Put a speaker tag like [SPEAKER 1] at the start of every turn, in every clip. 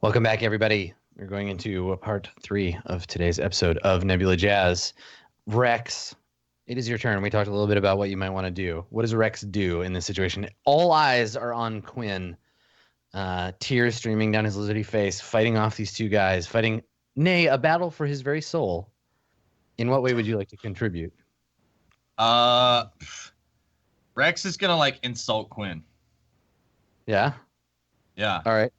[SPEAKER 1] Welcome back, everybody. We're going into part 3 of today's episode of Nebula Jazz. Rex, it is your turn. We talked a little bit about what you might want to do. What does Rex do in this situation? All eyes are on Quinn. Tears streaming down his lizardy face, fighting off these two guys, fighting, nay, a battle for his very soul. In what way would you like to contribute?
[SPEAKER 2] Rex is gonna insult Quinn.
[SPEAKER 1] Yeah?
[SPEAKER 2] Yeah.
[SPEAKER 1] All right.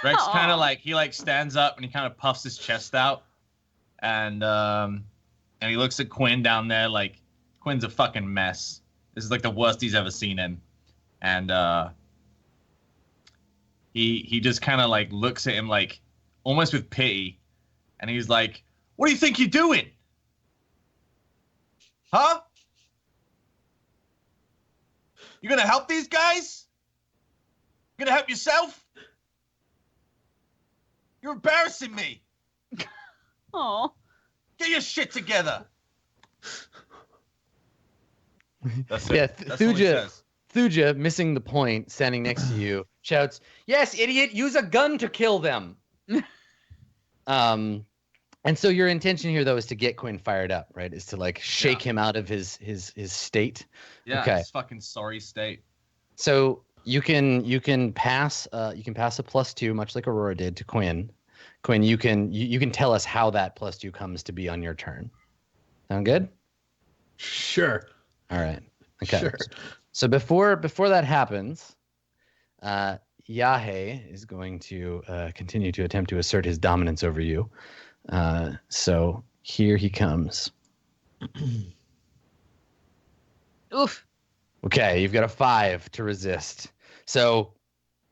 [SPEAKER 2] Rex kind of he stands up and he kind of puffs his chest out, and he looks at Quinn down there like Quinn's a fucking mess. This is the worst he's ever seen him, and he just kind of looks at him almost with pity, and he's like, "What do you think you're doing? Huh? You gonna help these guys? You gonna help yourself? You're embarrassing me.
[SPEAKER 3] Oh.
[SPEAKER 2] Get your shit together." That's it.
[SPEAKER 1] Yeah,
[SPEAKER 2] That's what he says.
[SPEAKER 1] Thuja, missing the point, standing next to you, shouts, "Yes, idiot, use a gun to kill them." And so your intention here, though, is to get Quinn fired up, right? Is to shake him out of his state.
[SPEAKER 2] Yeah,
[SPEAKER 1] okay.
[SPEAKER 2] His fucking sorry state.
[SPEAKER 1] So you can pass a +2, much like Aurora did to Quinn. Quinn, you can tell us how that +2 comes to be on your turn. Sound good?
[SPEAKER 4] Sure.
[SPEAKER 1] All right. Okay.
[SPEAKER 4] Sure.
[SPEAKER 1] So before that happens, Yahe is going to continue to attempt to assert his dominance over you. So here he comes.
[SPEAKER 3] Oof.
[SPEAKER 1] Okay, you've got a 5 to resist. So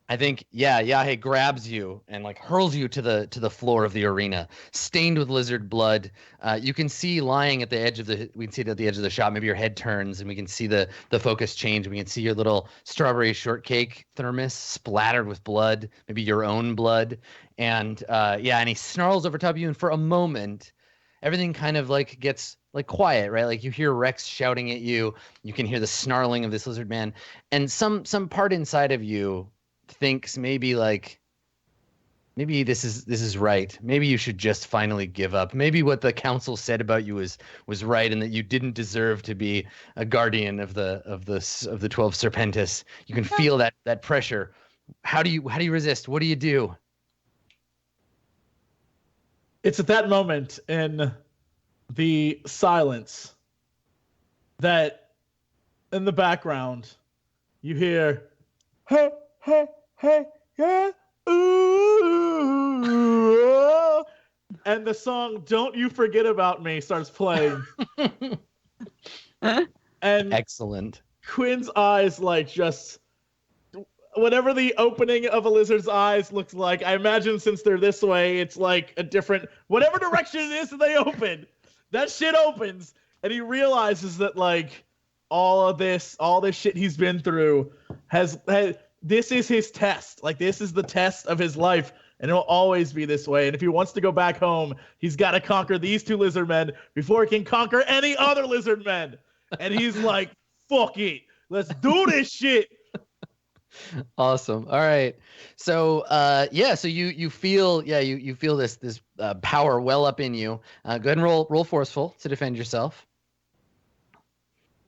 [SPEAKER 1] I think, Yahe grabs you and hurls you to the floor of the arena, stained with lizard blood. You can see lying at the edge of we can see it at the edge of the shot. Maybe your head turns and we can see the focus change. We can see your little strawberry shortcake thermos splattered with blood, maybe your own blood. And and he snarls over top of you. And for a moment, everything kind of gets quiet, right? You hear Rex shouting at you. You can hear the snarling of this lizard man, and some part inside of you thinks maybe this is right. Maybe you should just finally give up. Maybe what the council said about you was right, and that you didn't deserve to be a guardian of the 12 Serpentis. You can feel that pressure. How do you resist? What do you do?
[SPEAKER 4] It's at that moment in the silence that in the background you hear, "Hey, hey, hey, yeah, ooh," and the song "Don't You Forget About Me" starts playing. And
[SPEAKER 1] Excellent.
[SPEAKER 4] Quinn's eyes just whatever the opening of a lizard's eyes looks like. I imagine since they're this way, it's a different, whatever direction it is that they open, that shit opens, and he realizes that all this shit he's been through has this is his test. This is the test of his life, and it'll always be this way. And if he wants to go back home, he's got to conquer these 2 lizard men before he can conquer any other lizard men. And he's like, "Fuck it, let's do this shit."
[SPEAKER 1] Awesome. All right. So so you feel you feel this power well up in you. Go ahead and roll forceful to defend yourself.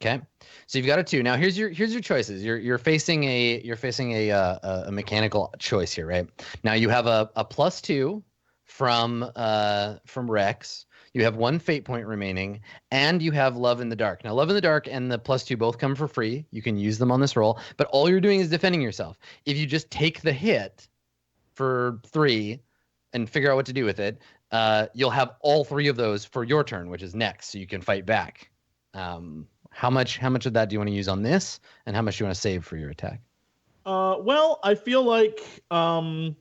[SPEAKER 1] Okay. So you've got a 2. Now here's your choices. You're facing a mechanical choice here, right? Now you have a +2 from Rex. You have 1 fate point remaining, and you have Love in the Dark. Now, Love in the Dark and the +2 both come for free. You can use them on this roll, but all you're doing is defending yourself. If you just take the hit for 3 and figure out what to do with it, you'll have all 3 of those for your turn, which is next, so you can fight back. How much of that do you want to use on this, and how much do you want to save for your attack?
[SPEAKER 4] Well, I feel like I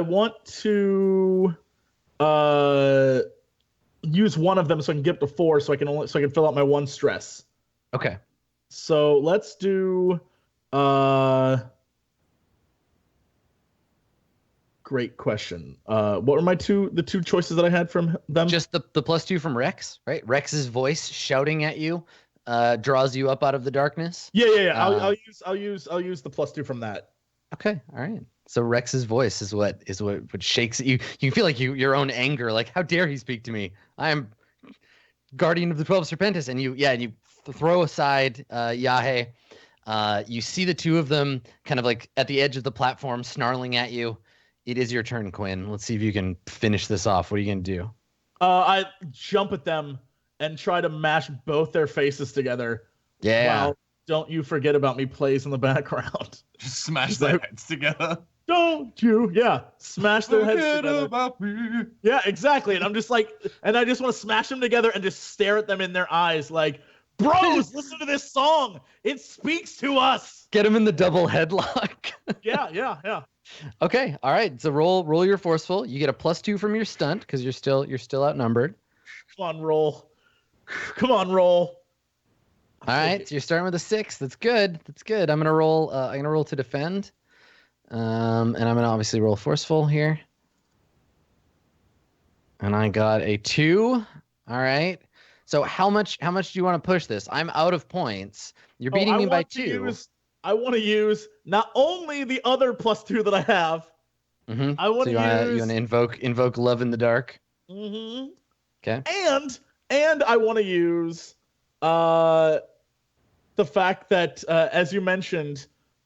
[SPEAKER 4] want to use one of them so I can get to 4, so I can fill out my 1 stress.
[SPEAKER 1] Okay.
[SPEAKER 4] So let's do great question. What were the two choices that I had from them?
[SPEAKER 1] Just the +2 from Rex, right? Rex's voice shouting at you draws you up out of the darkness.
[SPEAKER 4] Yeah. I'll use the +2 from that.
[SPEAKER 1] Okay, all right. So Rex's voice is what shakes you. You feel like your own anger, like how dare he speak to me? I am guardian of the 12 Serpentis, and you throw aside Yahe. You see the two of them kind of like at the edge of the platform, snarling at you. It is your turn, Quinn. Let's see if you can finish this off. What are you gonna do?
[SPEAKER 4] I jump at them and try to mash both their faces together.
[SPEAKER 1] Yeah.
[SPEAKER 4] Wow, Don't You Forget About Me plays in the background.
[SPEAKER 2] Just smash their heads together.
[SPEAKER 4] Don't you? Yeah, smash their heads
[SPEAKER 2] Forget
[SPEAKER 4] together.
[SPEAKER 2] about me.
[SPEAKER 4] Yeah, exactly. And I'm just like, and I just want to smash them together and just stare at them in their eyes, like, bros, listen to this song. It speaks to us.
[SPEAKER 1] Get him in the double headlock.
[SPEAKER 4] Yeah.
[SPEAKER 1] Okay, all right. So roll your forceful. You get a +2 from your stunt because you're still outnumbered.
[SPEAKER 4] Come on, roll. Come on, roll.
[SPEAKER 1] All right, so you're starting with a 6. That's good. I'm gonna roll. I'm gonna roll to defend, and I'm gonna obviously roll forceful here. And I got a 2. All right. So how much do you want to push this? I'm out of points. You're beating me by 2.
[SPEAKER 4] I want to use not only the other +2 that I have.
[SPEAKER 1] Mm-hmm.
[SPEAKER 4] I want to use.
[SPEAKER 1] You want to invoke love in the dark.
[SPEAKER 4] Mm-hmm.
[SPEAKER 1] Okay.
[SPEAKER 4] And I want to use the fact that as you mentioned,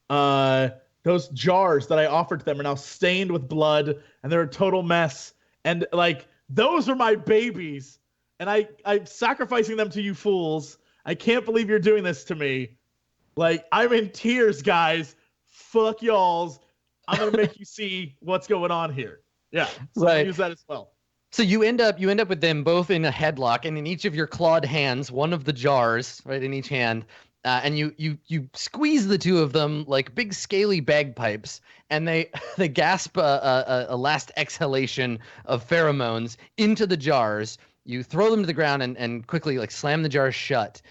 [SPEAKER 4] those jars that I offered them are now stained with blood and they're a total mess. And like those are my babies, and I'm sacrificing them to you fools. I can't believe you're doing this to me. Like, I'm in tears, guys. Fuck y'alls. I'm gonna make you see what's going on here. Yeah, so
[SPEAKER 1] right.
[SPEAKER 4] I'll use that as well.
[SPEAKER 1] So you end up with them both in a headlock, and in each of your clawed hands, one of the jars, right in each hand, and you squeeze the two of them like big scaly bagpipes, and they gasp a last exhalation of pheromones into the jars. You throw them to the ground and quickly like slam the jars shut.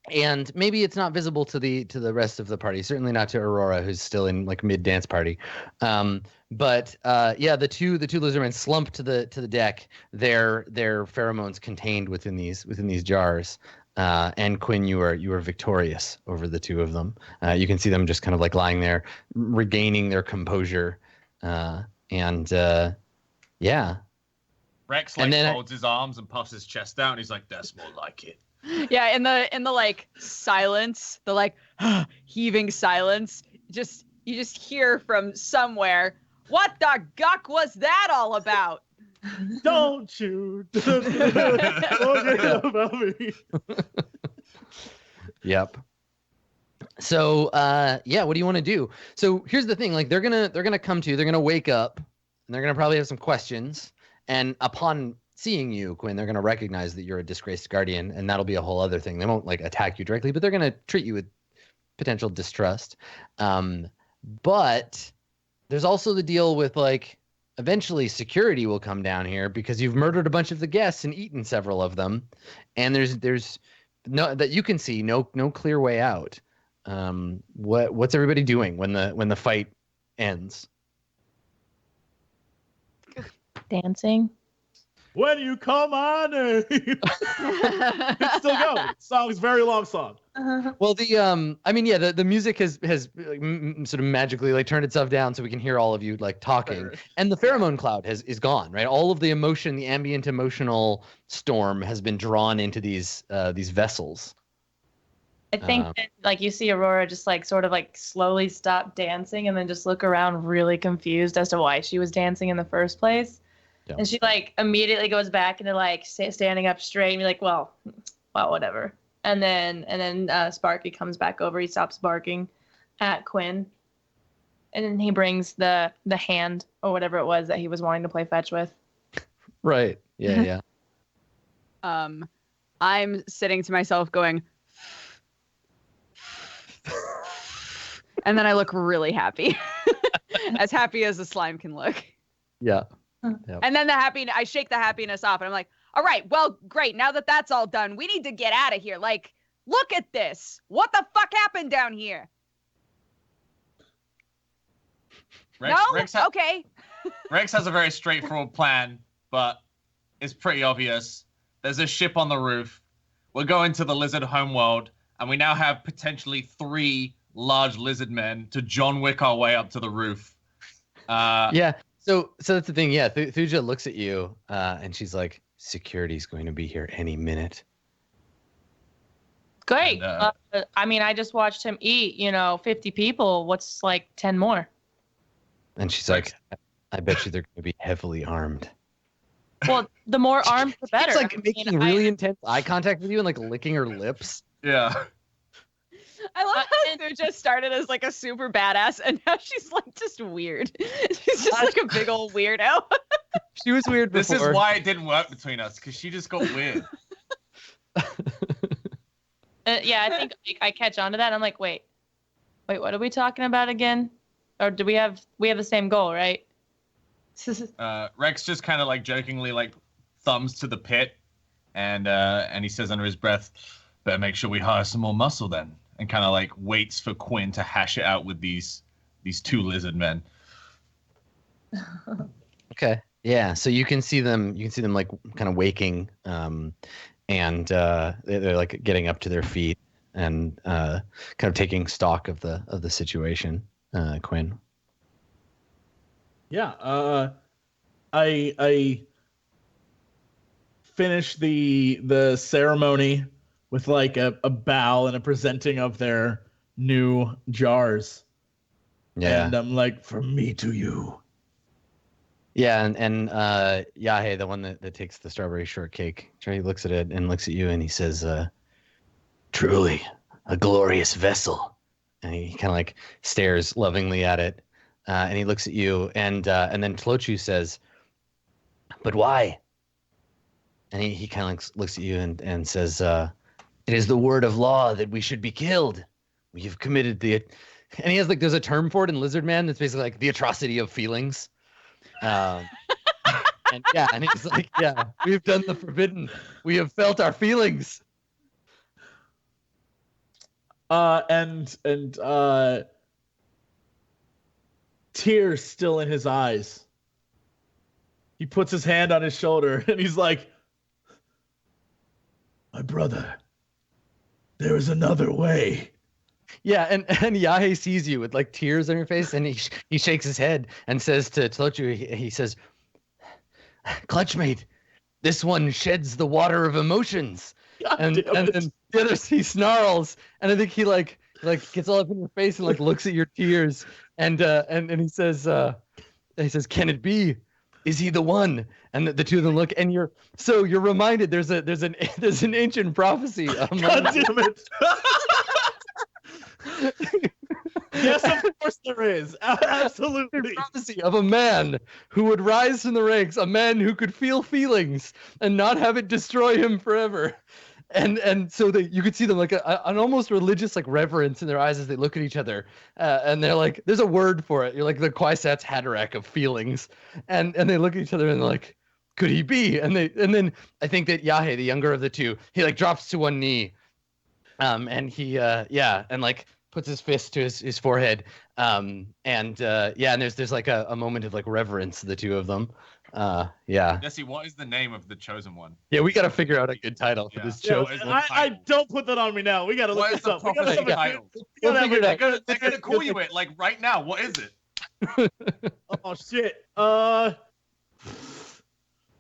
[SPEAKER 1] And maybe it's not visible to the rest of the party. Certainly not to Aurora, who's still in like mid dance party. But the two lizardmen slump to the deck. Their pheromones contained within these jars. And Quinn, you are victorious over the two of them. You can see them just kind of like lying there, regaining their composure. Yeah.
[SPEAKER 2] Rex folds his arms and puffs his chest out, and he's like, "That's more like it."
[SPEAKER 3] Yeah, in the like silence, the like heaving silence, you just hear from somewhere, "What the guck was that all about?"
[SPEAKER 4] Don't you forget about me.
[SPEAKER 1] Yep. So what do you want to do? So here's the thing, like they're gonna come to you, they're gonna wake up, and they're gonna probably have some questions, and upon seeing you, Quinn, they're going to recognize that you're a disgraced guardian, and that'll be a whole other thing. They won't like attack you directly, but they're going to treat you with potential distrust. But there's also the deal with like eventually security will come down here because you've murdered a bunch of the guests and eaten several of them, and there's no that you can see no clear way out. What's everybody doing when the fight ends?
[SPEAKER 5] Dancing.
[SPEAKER 4] When you call my name. It's still going. The song's a very long song.
[SPEAKER 1] Well, the music has sort of magically like turned itself down so we can hear all of you like talking, and the pheromone cloud is gone, right? All of the emotion, the ambient emotional storm has been drawn into these vessels.
[SPEAKER 5] I think that, like, you see Aurora just like sort of like slowly stop dancing and then just look around really confused as to why she was dancing in the first place. Yeah. And she like immediately goes back into like standing up straight and be like, well, whatever. And then Sparky comes back over. He stops barking at Quinn, and then he brings the hand or whatever it was that he was wanting to play fetch with.
[SPEAKER 1] Right. Yeah.
[SPEAKER 3] I'm sitting to myself going, and then I look really happy, as happy as a slime can look.
[SPEAKER 1] Yeah.
[SPEAKER 3] Yep. And then I shake the happiness off, and I'm like, all right, well, great. Now that that's all done, we need to get out of here. Like, look at this. What the fuck happened down here? Okay.
[SPEAKER 2] Rex has a very straightforward plan, but it's pretty obvious. There's a ship on the roof. We're going to the lizard homeworld, and we now have potentially 3 large lizard men to John Wick our way up to the roof.
[SPEAKER 1] Yeah. So that's the thing. Yeah. Thuja looks at you, and she's like, "Security's going to be here any minute."
[SPEAKER 5] Great.
[SPEAKER 2] And,
[SPEAKER 5] I mean, I just watched him eat, 50 people. What's like 10 more?
[SPEAKER 1] And she's like, "I bet you they're going to be heavily armed."
[SPEAKER 5] Well, the more armed, the better.
[SPEAKER 1] It's like making really intense eye contact with you and like licking her lips.
[SPEAKER 2] Yeah.
[SPEAKER 3] I love how Thuja started as like a super badass, and now she's like just weird. She's just like a big old weirdo.
[SPEAKER 1] She was weird before.
[SPEAKER 2] This is why it didn't work between us, because she just got weird.
[SPEAKER 5] Yeah, I think I catch on to that. I'm like, wait, what are we talking about again? Or do we have the same goal, right?
[SPEAKER 2] Rex just kind of like jokingly like thumbs to the pit, and he says under his breath, "Better make sure we hire some more muscle then." And kind of like waits for Quinn to hash it out with these two lizard men.
[SPEAKER 1] Okay. Yeah. So you can see them. You can see them like kind of waking, and they're like getting up to their feet and kind of taking stock of the situation. Quinn.
[SPEAKER 4] Yeah. I finished the ceremony with like a bow and a presenting of their new jars.
[SPEAKER 1] Yeah.
[SPEAKER 4] And I'm like, from me to you.
[SPEAKER 1] Yeah, and Yahe, the one that takes the strawberry shortcake, he looks at it and looks at you and he says, "Truly a glorious vessel." And he kind of like stares lovingly at it, and he looks at you, and then Tlochu says, "But why?" And he kind of looks at you and says, "It is the word of law that we should be killed. We have committed the," and he has like there's a term for it in Lizard Man that's basically like the atrocity of feelings. And yeah, and he's like, "Yeah, we've done the forbidden. We have felt our feelings."
[SPEAKER 4] And tears still in his eyes. He puts his hand on his shoulder and he's like, "My brother, there is another way."
[SPEAKER 1] Yeah, and Yahe sees you with like tears on your face, and he shakes his head and says to Tlochu, he says, "Clutchmate, this one sheds the water of emotions." And then the other, he snarls, and I think he like gets all up in your face and like looks at your tears, and he says, "Can it be? Is he the one?" And the two of them look, and you're reminded there's an ancient prophecy.
[SPEAKER 4] God damn it! Yes, of course there is. Absolutely.
[SPEAKER 1] Prophecy of a man who would rise from the ranks, a man who could feel feelings and not have it destroy him forever. And so you could see them like an almost religious like reverence in their eyes as they look at each other, and they're like, there's a word for it. You're like the Kwisatz Haderach of feelings, and they look at each other and they're like, could he be? And then I think that Yahe, the younger of the two, he like drops to one knee, and he and like puts his fist to his forehead, and there's like a moment of like reverence, the two of them.
[SPEAKER 2] Jesse, what is the name of the chosen one?
[SPEAKER 1] Yeah, we got to figure out a good title for this show.
[SPEAKER 4] I don't put that on me now. We got to look this up.
[SPEAKER 2] What is the title? They're gonna call you it like right now. What is it?
[SPEAKER 4] Oh shit.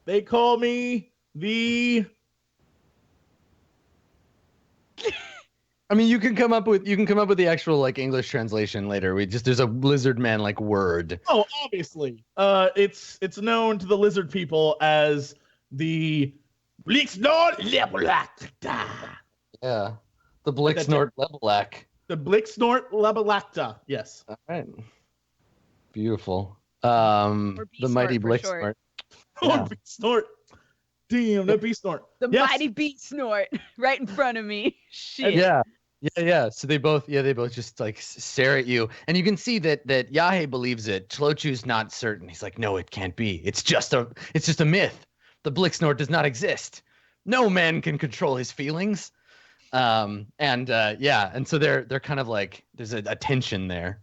[SPEAKER 4] They call me the.
[SPEAKER 1] I mean, you can come up with the actual like English translation later. There's a lizard man like word.
[SPEAKER 4] Oh, obviously. It's known to the lizard people as the Blixnort Lebelacta.
[SPEAKER 1] Yeah, the Blixnort Lebelak.
[SPEAKER 4] The Blixnort Lebelacta. Yes.
[SPEAKER 1] All right. Beautiful. The mighty Blixnort.
[SPEAKER 4] Oh, Beast Snort. Damn, that Beast Snort.
[SPEAKER 3] The mighty Beast Snort right in front of me. Shit.
[SPEAKER 1] Yeah. So they both just like stare at you, and you can see that Yahe believes it. Tlochu's not certain. He's like, no, it can't be. It's just a myth. The Blixnort does not exist. No man can control his feelings. And so they're kind of like there's a tension there.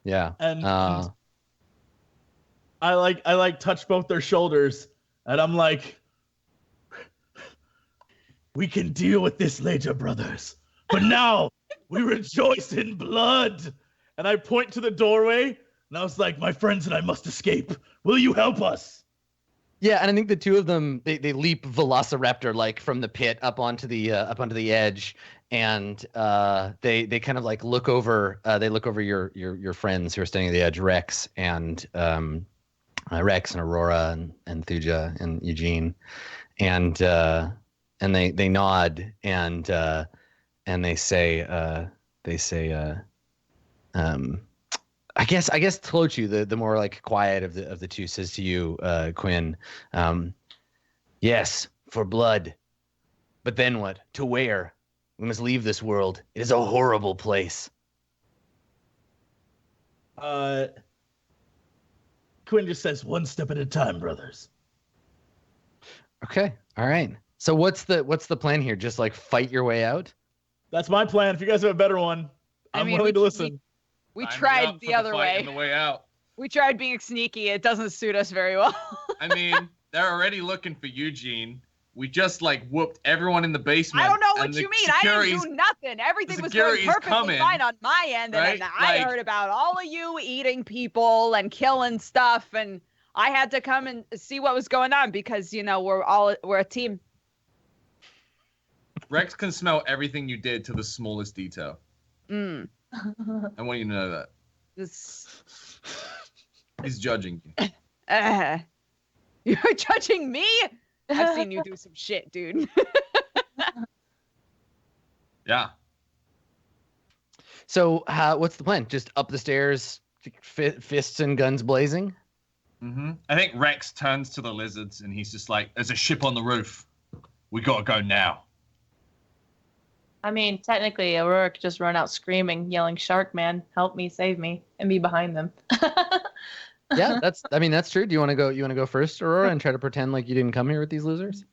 [SPEAKER 1] Yeah.
[SPEAKER 4] And I like touch both their shoulders, and I'm like, we can deal with this later, brothers. But now We rejoice in blood. And I point to the doorway, and I was like, my friends and I must escape. Will you help us?
[SPEAKER 1] Yeah, and I think the two of them they leap velociraptor like from the pit up onto the edge, and they kind of like look over your friends who are standing at the edge, Rex and Aurora and Thuja and Eugene, and they nod and they say I guess Tlochu, the more like quiet of the two, says to you, Quinn, yes, for blood. But then what? To where? We must leave this world. It is a horrible place.
[SPEAKER 4] Quinn just says, one step at a time, brothers.
[SPEAKER 1] Okay. All right. So what's the plan here? Just like fight your way out?
[SPEAKER 4] That's my plan. If you guys have a better one, I'm willing to listen.
[SPEAKER 3] We
[SPEAKER 2] Sign me
[SPEAKER 3] tried
[SPEAKER 2] up
[SPEAKER 3] the
[SPEAKER 2] for
[SPEAKER 3] other
[SPEAKER 2] fight
[SPEAKER 3] way.
[SPEAKER 2] and the way out.
[SPEAKER 3] We tried being sneaky. It doesn't suit us very well.
[SPEAKER 2] I mean, they're already looking for Eugene. We just like whooped everyone in the basement.
[SPEAKER 3] I don't know what
[SPEAKER 2] and
[SPEAKER 3] you
[SPEAKER 2] the
[SPEAKER 3] mean. I didn't
[SPEAKER 2] security's-
[SPEAKER 3] do nothing. Everything was going
[SPEAKER 2] security's
[SPEAKER 3] perfectly
[SPEAKER 2] coming,
[SPEAKER 3] fine on my end, and
[SPEAKER 2] right?
[SPEAKER 3] then I
[SPEAKER 2] Like-
[SPEAKER 3] heard about all of you eating people and killing stuff, and I had to come and see what was going on because we're a team.
[SPEAKER 2] Rex can smell everything you did to the smallest detail.
[SPEAKER 3] Mm.
[SPEAKER 2] I want you to know that.
[SPEAKER 3] This.
[SPEAKER 2] He's judging you.
[SPEAKER 3] You're judging me? I've seen you do some shit, dude.
[SPEAKER 2] Yeah.
[SPEAKER 1] So what's the plan? Just up the stairs, fists and guns blazing?
[SPEAKER 2] I think Rex turns to the lizards and he's just like, there's a ship on the roof. We gotta go now.
[SPEAKER 5] I mean, technically, Aurora could just run out screaming, yelling, "Shark man, help me, save me," and be behind them.
[SPEAKER 1] Yeah, that's true. Do you want to go first, Aurora, and try to pretend like you didn't come here with these losers?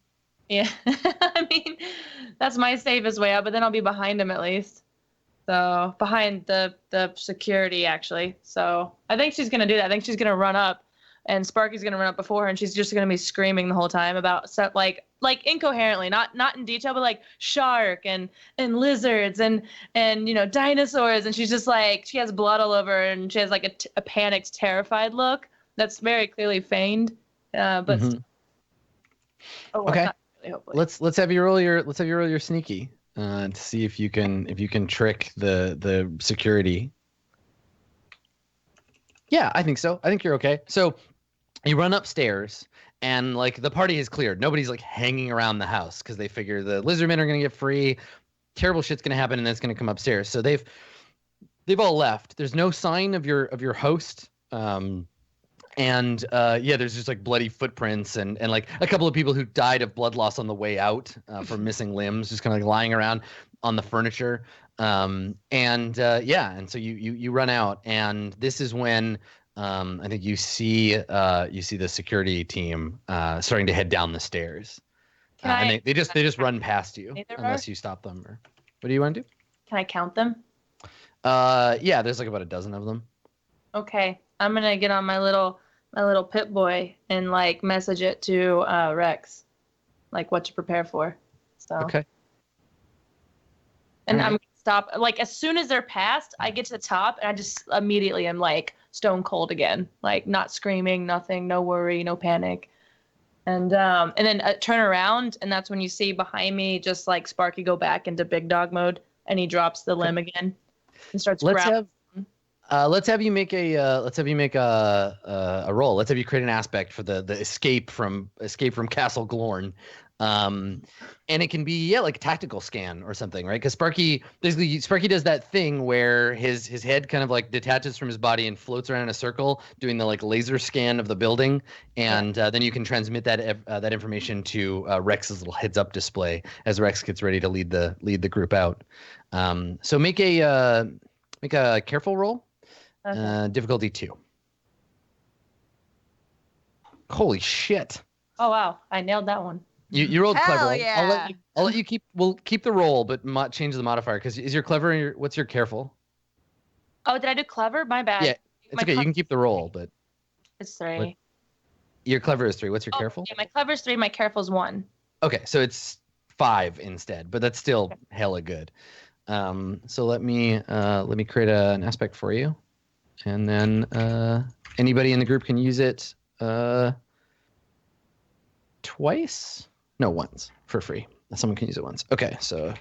[SPEAKER 5] Yeah, I mean, that's my safest way out, but then I'll be behind him at least. So, behind the security, actually. So, I think she's going to do that. I think she's going to run up, and Sparky's going to run up before her, and she's just going to be screaming the whole time about stuff like incoherently, not in detail, but like shark and lizards and dinosaurs, and she's just like, she has blood all over her, and she has like a panicked, terrified look that's very clearly feigned. But
[SPEAKER 1] Okay.
[SPEAKER 5] not really, hopefully.
[SPEAKER 1] Let's have you roll your sneaky to see if you can trick the security. Yeah, I think so. I think you're okay. So you run upstairs and like the party is cleared. Nobody's like hanging around the house because they figure the lizardmen are gonna get free. Terrible shit's gonna happen and then it's gonna come upstairs. So they've all left. There's no sign of your host. There's just like bloody footprints and like a couple of people who died of blood loss on the way out from missing limbs, just kind of like lying around on the furniture. And so you run out, and this is when I think you see the security team starting to head down the stairs. And they just run past you unless you stop them. Or what do you want to do?
[SPEAKER 5] Can I count them?
[SPEAKER 1] Yeah, there's like about a dozen of them.
[SPEAKER 5] Okay, I'm gonna get on my little Pip Boy and like message it to Rex, like what to prepare for. So
[SPEAKER 1] Okay.
[SPEAKER 5] And
[SPEAKER 1] All right.
[SPEAKER 5] I'm gonna stop. Like as soon as they're past, I get to the top and I just immediately am like stone cold again, like not screaming, nothing, no worry, no panic. And then turn around, and that's when you see behind me just like Sparky go back into big dog mode, and he drops the limb again and starts growling.
[SPEAKER 1] Let's have you make a roll. Let's have you create an aspect for the escape from Castle Glorn. And it can be like a tactical scan or something, right? Because Sparky does that thing where his head kind of like detaches from his body and floats around in a circle, doing the like laser scan of the building, and then you can transmit that information to Rex's little heads up display as Rex gets ready to lead the group out. So make a careful roll.
[SPEAKER 5] Okay.
[SPEAKER 1] Difficulty 2. Holy shit!
[SPEAKER 5] Oh wow, I nailed that one.
[SPEAKER 1] You rolled
[SPEAKER 3] Hell
[SPEAKER 1] clever.
[SPEAKER 3] yeah.
[SPEAKER 1] I'll let you keep. We'll keep the roll, but change the modifier because is your clever and what's your careful?
[SPEAKER 5] Oh, did I do clever? My bad.
[SPEAKER 1] Yeah, it's okay. You can keep the roll, but
[SPEAKER 5] It's 3.
[SPEAKER 1] What? Your clever is 3. What's your careful?
[SPEAKER 5] Yeah, my clever is 3. My careful is 1.
[SPEAKER 1] Okay, so it's 5 instead, but that's still hella good. So let me create an aspect for you, and then anybody in the group can use it twice. No, once for free. Someone can use it once. Okay, so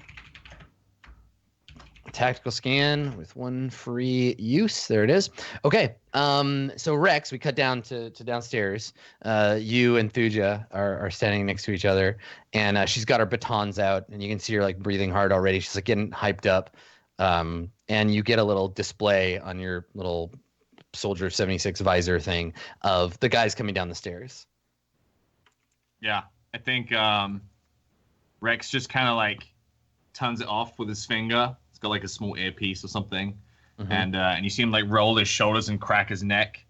[SPEAKER 1] tactical scan with one free use. There it is. Okay. So Rex, we cut down to downstairs. You and Thuja are standing next to each other, and she's got her batons out, and you can see her like breathing hard already. She's like getting hyped up. And you get a little display on your little Soldier 76 visor thing of the guys coming down the stairs.
[SPEAKER 2] Yeah, I think Rex just kind of like turns it off with his finger. It's got like a small earpiece or something, and you see him like roll his shoulders and crack his neck,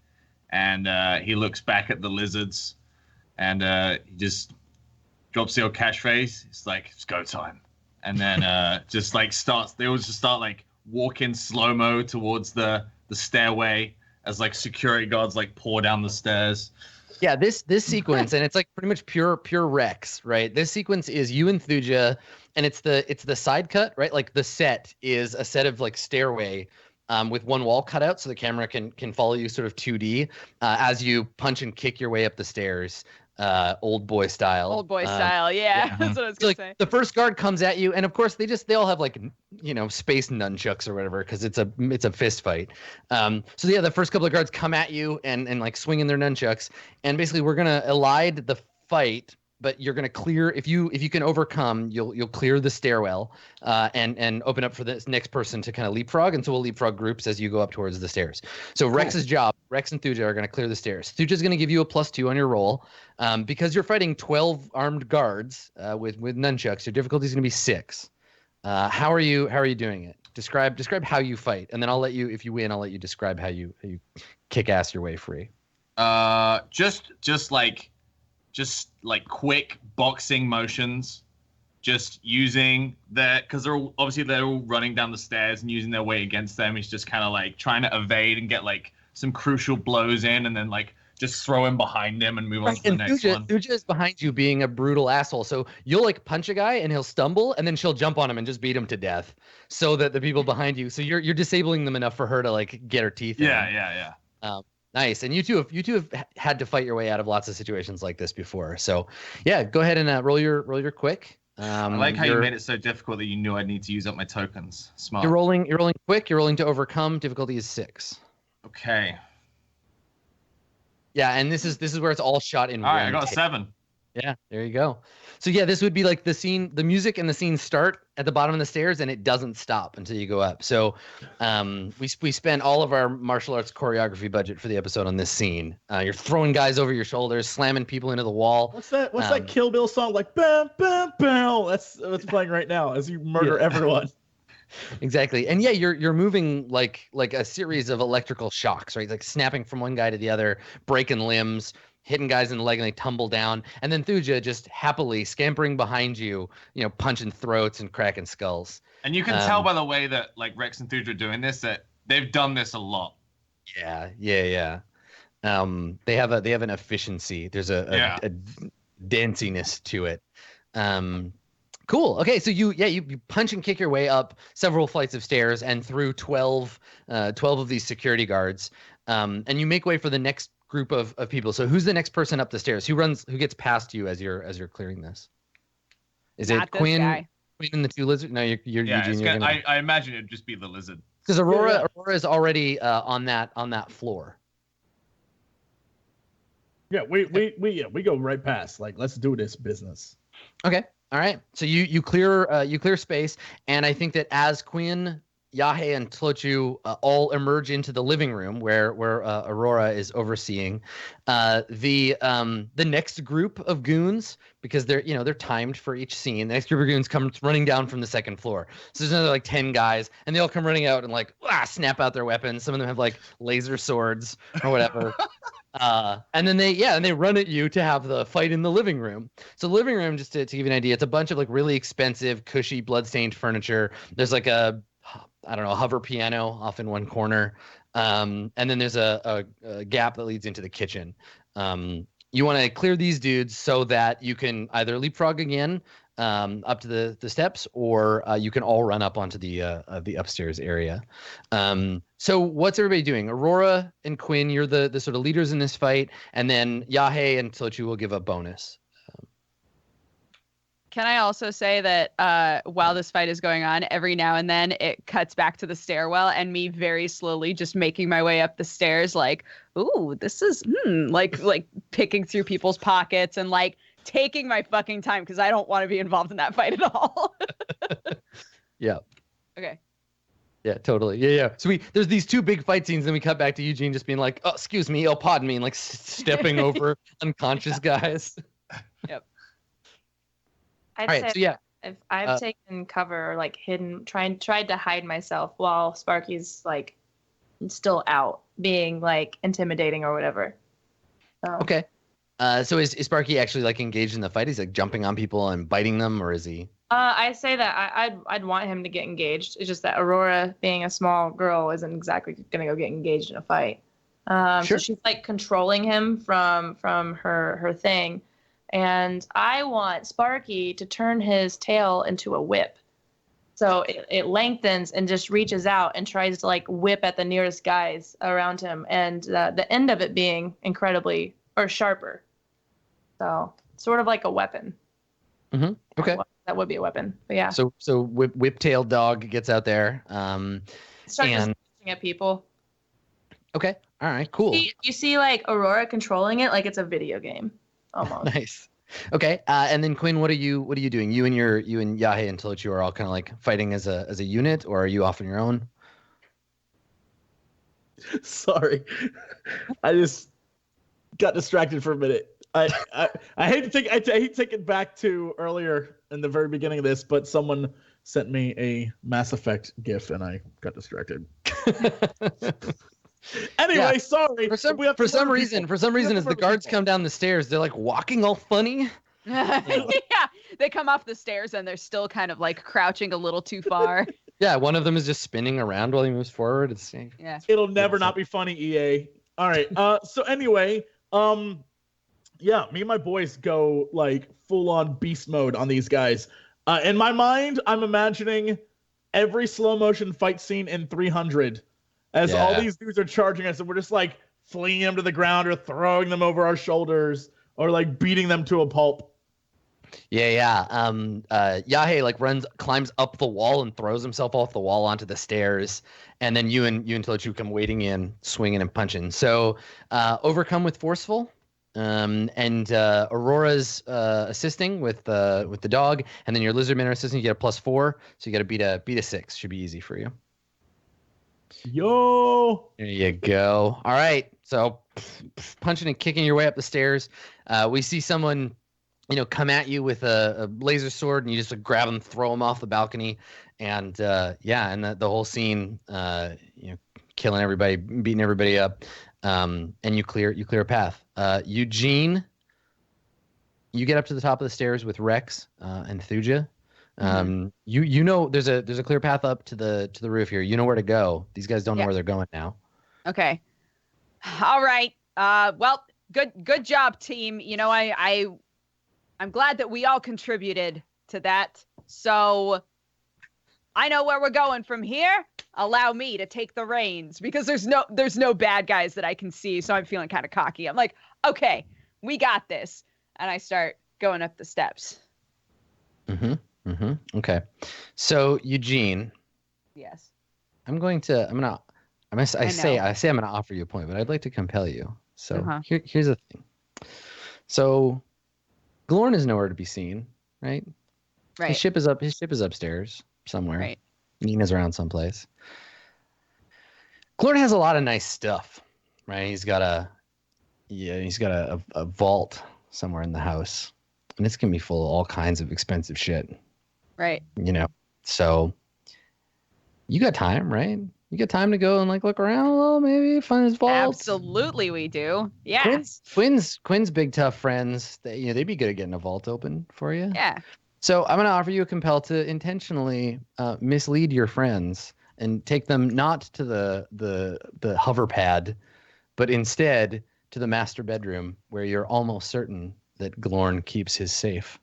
[SPEAKER 2] and he looks back at the lizards, and he just drops the old catchphrase. It's like, it's go time, and then just like starts. They always just start like walking slow mo towards the stairway as like security guards like pour down the stairs.
[SPEAKER 1] Yeah, this sequence, and it's like pretty much pure Rex, right? This sequence is you and Thuja, and it's the side cut, right? Like the set is a set of like stairway with one wall cut out so the camera can follow you sort of 2D as you punch and kick your way up the stairs, old boy style.
[SPEAKER 3] Old boy style, yeah. That's what I was gonna say.
[SPEAKER 1] The first guard comes at you, and of course they all have like space nunchucks or whatever because it's a fist fight. So yeah, the first couple of guards come at you and like swinging their nunchucks, and basically we're gonna elide the fight. But you're gonna clear if you can overcome, you'll clear the stairwell and open up for this next person to kind of leapfrog, and so we'll leapfrog groups as you go up towards the stairs. So cool. Rex's job, Rex and Thuja are gonna clear the stairs. Thuja's gonna give you a +2 on your roll, because you're fighting 12 armed guards with nunchucks. Your difficulty is gonna be 6. How are you doing it? Describe how you fight, and then I'll let you, if you win, I'll let you describe how you kick ass your way free.
[SPEAKER 2] Just like quick boxing motions, just using that because they're all running down the stairs and using their weight against them. He's just kind of like trying to evade and get like some crucial blows in, and then like just throw him behind him and move on to the next one.
[SPEAKER 1] Thuja is behind you being a brutal asshole, so you'll like punch a guy and he'll stumble, and then she'll jump on him and just beat him to death, so that the people behind you, so you're disabling them enough for her to like get her teeth in.
[SPEAKER 2] Yeah.
[SPEAKER 1] Nice. And you two have had to fight your way out of lots of situations like this before. So yeah, go ahead and roll your quick.
[SPEAKER 2] I like how you made it so difficult that you knew I'd need to use up my tokens. Smart.
[SPEAKER 1] You're rolling quick. You're rolling to overcome. Difficulty is 6.
[SPEAKER 2] Okay.
[SPEAKER 1] Yeah, and this is where it's all shot in.
[SPEAKER 2] All right, I got a 7.
[SPEAKER 1] Yeah, there you go. So yeah, this would be like the music and the scene start at the bottom of the stairs, and it doesn't stop until you go up. So we spent all of our martial arts choreography budget for the episode on this scene. You're throwing guys over your shoulders, slamming people into the wall.
[SPEAKER 4] What's that Kill Bill song, like bam bam bam? That's what's playing right now as you murder everyone.
[SPEAKER 1] Exactly. And yeah, you're moving like a series of electrical shocks, right? Like snapping from one guy to the other, breaking limbs, hitting guys in the leg, and they tumble down. And then Thuja just happily scampering behind you, punching throats and cracking skulls.
[SPEAKER 2] And you can tell by the way that like Rex and Thuja are doing this that they've done this a lot.
[SPEAKER 1] Yeah. They have an efficiency. There's a danciness to it. Cool. Okay, so you punch and kick your way up several flights of stairs and through 12 of these security guards, and you make way for the next group of people. So who's the next person up the stairs? Who gets past you as you're clearing this? Is it Quinn? Quinn and the 2 lizards? No, you're Eugene.
[SPEAKER 2] I imagine it'd just be the lizard.
[SPEAKER 1] Because Aurora is already on that floor.
[SPEAKER 4] Yeah, we go right past. Like, let's do this business.
[SPEAKER 1] Okay. All right. So you clear space, and I think that as Quinn, Yahe, and Tlochu all emerge into the living room where Aurora is overseeing, the next group of goons, because they're timed for each scene. The next group of goons comes running down from the second floor. So there's another like 10 guys, and they all come running out and like snap out their weapons. Some of them have like laser swords or whatever. And then they run at you to have the fight in the living room. So the living room, just to give you an idea, it's a bunch of like really expensive, cushy, bloodstained furniture. There's like a hover piano off in one corner. And then there's a gap that leads into the kitchen. You want to clear these dudes so that you can either leapfrog again, up to the steps, or you can all run up onto the upstairs area. So what's everybody doing? Aurora and Quinn, you're the sort of leaders in this fight, and then Yahe and Tochu will give a bonus.
[SPEAKER 3] Can I also say that while this fight is going on, every now and then it cuts back to the stairwell and me very slowly just making my way up the stairs, like, ooh, this is like picking through people's pockets and like taking my fucking time because I don't want to be involved in that fight at all.
[SPEAKER 1] Yeah.
[SPEAKER 3] Okay.
[SPEAKER 1] Yeah, totally. Yeah. So there's these two big fight scenes, then we cut back to Eugene just being like, "Oh, excuse me, oh, pardon me," and like stepping over unconscious guys.
[SPEAKER 3] Yep.
[SPEAKER 5] I'd
[SPEAKER 1] All right,
[SPEAKER 5] say
[SPEAKER 1] so yeah.
[SPEAKER 5] if I've taken cover or like hidden, tried to hide myself while Sparky's like still out, being like intimidating or whatever.
[SPEAKER 1] Okay. So is Sparky actually like engaged in the fight? He's like jumping on people and biting them, or is he?
[SPEAKER 5] I say that I'd want him to get engaged. It's just that Aurora, being a small girl, isn't exactly gonna go get engaged in a fight.
[SPEAKER 1] Sure.
[SPEAKER 5] So she's like controlling him from her thing, and I want Sparky to turn his tail into a whip. So it lengthens and just reaches out and tries to like whip at the nearest guys around him, and the end of it being incredibly or sharper. So sort of like a weapon.
[SPEAKER 1] Mm-hmm. Okay.
[SPEAKER 5] That would be a weapon, but yeah.
[SPEAKER 1] So whip-tailed dog gets out there.
[SPEAKER 5] Start
[SPEAKER 1] and
[SPEAKER 5] just at people.
[SPEAKER 1] Okay. All right. Cool.
[SPEAKER 5] You see like Aurora controlling it like it's a video game, almost.
[SPEAKER 1] Nice. Okay. And then Quinn, what are you doing? You and Yahe and Tochu are all kind of like fighting as a unit, or are you off on your own?
[SPEAKER 4] Sorry, I just got distracted for a minute. I hate to take it back to earlier in the very beginning of this, but someone sent me a Mass Effect GIF and I got distracted. Anyway,
[SPEAKER 1] Yeah.
[SPEAKER 4] sorry.
[SPEAKER 1] For some reason, as the guards come down the stairs, they're like walking all funny.
[SPEAKER 3] Yeah, they come off the stairs and they're still kind of like crouching a little too far.
[SPEAKER 1] Yeah, one of them is just spinning around while he moves forward. It's
[SPEAKER 3] Yeah.
[SPEAKER 4] It'll never not be funny, EA. All right. So anyway, yeah, me and my boys go like full on beast mode on these guys. In my mind, I'm imagining every slow motion fight scene in 300 as all these dudes are charging us and we're just like flinging them to the ground or throwing them over our shoulders or like beating them to a pulp.
[SPEAKER 1] Yeah. Yahe like climbs up the wall and throws himself off the wall onto the stairs, and then you and Tochu come wading in, swinging and punching. So, overcome with forceful. And Aurora's assisting with the dog, and then your lizardmen are assisting. You get a +4, so you got to beat a 6. Should be easy for you.
[SPEAKER 4] Yo.
[SPEAKER 1] There you go. All right, so punching and kicking your way up the stairs. We see someone, come at you with a laser sword, and you just grab them, throw them off the balcony, and the whole scene, killing everybody, beating everybody up. And you clear a path. Eugene, you get up to the top of the stairs with Rex and Thuja. There's a clear path up to the roof here. You know where to go. These guys don't know where they're going now.
[SPEAKER 3] Okay. All right. Well, good job, team. I'm glad that we all contributed to that. So I know where we're going from here. Allow me to take the reins because there's no bad guys that I can see. So I'm feeling kind of cocky. I'm like, okay, we got this. And I start going up the steps.
[SPEAKER 1] Okay. So Eugene.
[SPEAKER 3] Yes.
[SPEAKER 1] I'm gonna offer you a point, but I'd like to compel you. So here's the thing. So Glorn is nowhere to be seen, right?
[SPEAKER 3] Right.
[SPEAKER 1] His ship is upstairs somewhere.
[SPEAKER 3] Right.
[SPEAKER 1] Nina's around someplace. Glorn has a lot of nice stuff, right? He's got a vault somewhere in the house, and it's gonna be full of all kinds of expensive shit.
[SPEAKER 3] Right.
[SPEAKER 1] So you got time, right? You got time to go and look around a little, maybe find his vault.
[SPEAKER 3] Absolutely, we do. Yeah.
[SPEAKER 1] Quinn's big tough friends. They'd be good at getting a vault open for you.
[SPEAKER 3] Yeah.
[SPEAKER 1] So I'm gonna offer you a compel to intentionally mislead your friends and take them not to the hover pad, but instead to the master bedroom where you're almost certain that Glorn keeps his safe.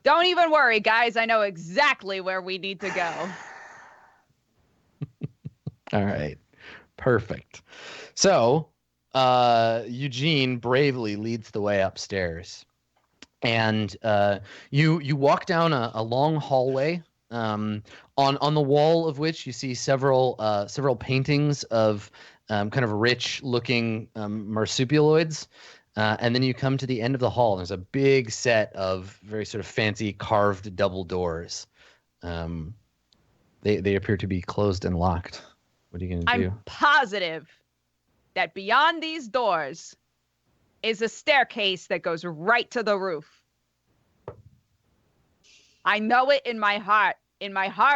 [SPEAKER 3] Don't even worry, guys. I know exactly where we need to go.
[SPEAKER 1] All right. Perfect. So, Eugene bravely leads the way upstairs. And you walk down a long hallway, on the wall of which you see several paintings of kind of rich looking marsupialoids. And then you come to the end of the hall, and there's a big set of very sort of fancy carved double doors. They appear to be closed and locked. What are you going to do?
[SPEAKER 3] I'm positive that beyond these doors is a staircase that goes right to the roof. I know it in my heart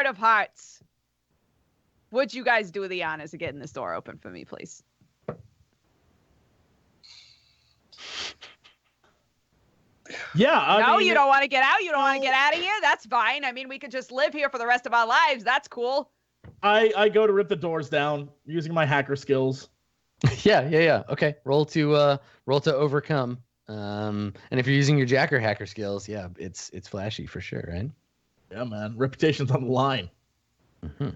[SPEAKER 3] of hearts. Would you guys do the honors of getting this door open for me, please?
[SPEAKER 4] Yeah.
[SPEAKER 3] No, you don't want to get out? You don't want to get out of here? That's fine. I mean, we could just live here for the rest of our lives. That's cool.
[SPEAKER 4] I go to rip the doors down using my hacker skills.
[SPEAKER 1] Yeah. Okay. Roll to overcome. And if you're using your jacker hacker skills, yeah, it's flashy for sure, right?
[SPEAKER 4] Yeah, man. Reputation's on the line.
[SPEAKER 1] Mm-hmm.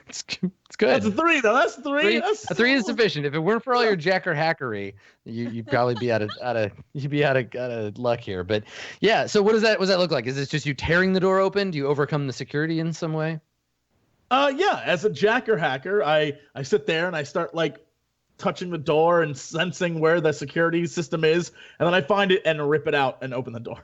[SPEAKER 1] It's good.
[SPEAKER 4] That's a 3, though. That's 3.
[SPEAKER 1] A 3 is sufficient. If it weren't for all your jacker hackery, you'd probably be out of luck here. But yeah, so what does that look like? Is it just you tearing the door open? Do you overcome the security in some way?
[SPEAKER 4] Yeah. As a jacker hacker, I sit there and I start like touching the door and sensing where the security system is, and then I find it and rip it out and open the door.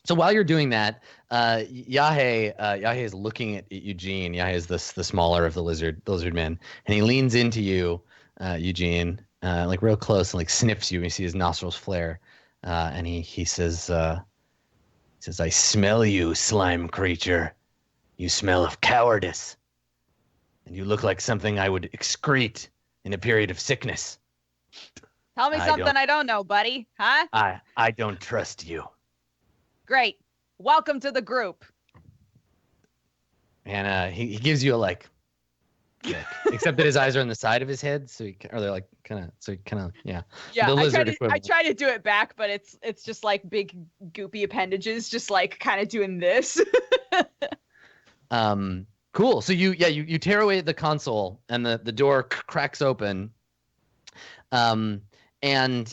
[SPEAKER 1] So while you're doing that, Yahe is looking at Eugene. Yahe is the smaller of the lizard men, and he leans into you, Eugene, like real close, and like sniffs you. And you see his nostrils flare, and he says, "I smell you, slime creature. You smell of cowardice, and you look like something I would excrete in a period of sickness."
[SPEAKER 3] Tell me something I don't know, buddy. Huh?
[SPEAKER 1] I don't trust you.
[SPEAKER 3] Great. Welcome to the group.
[SPEAKER 1] And he gives you a like, except that his eyes are on the side of his head, yeah.
[SPEAKER 3] Yeah,
[SPEAKER 1] the lizard
[SPEAKER 3] I try to do it back, but it's just like big goopy appendages, just like kind of doing this.
[SPEAKER 1] Cool. So you tear away the console, and the door cracks open. And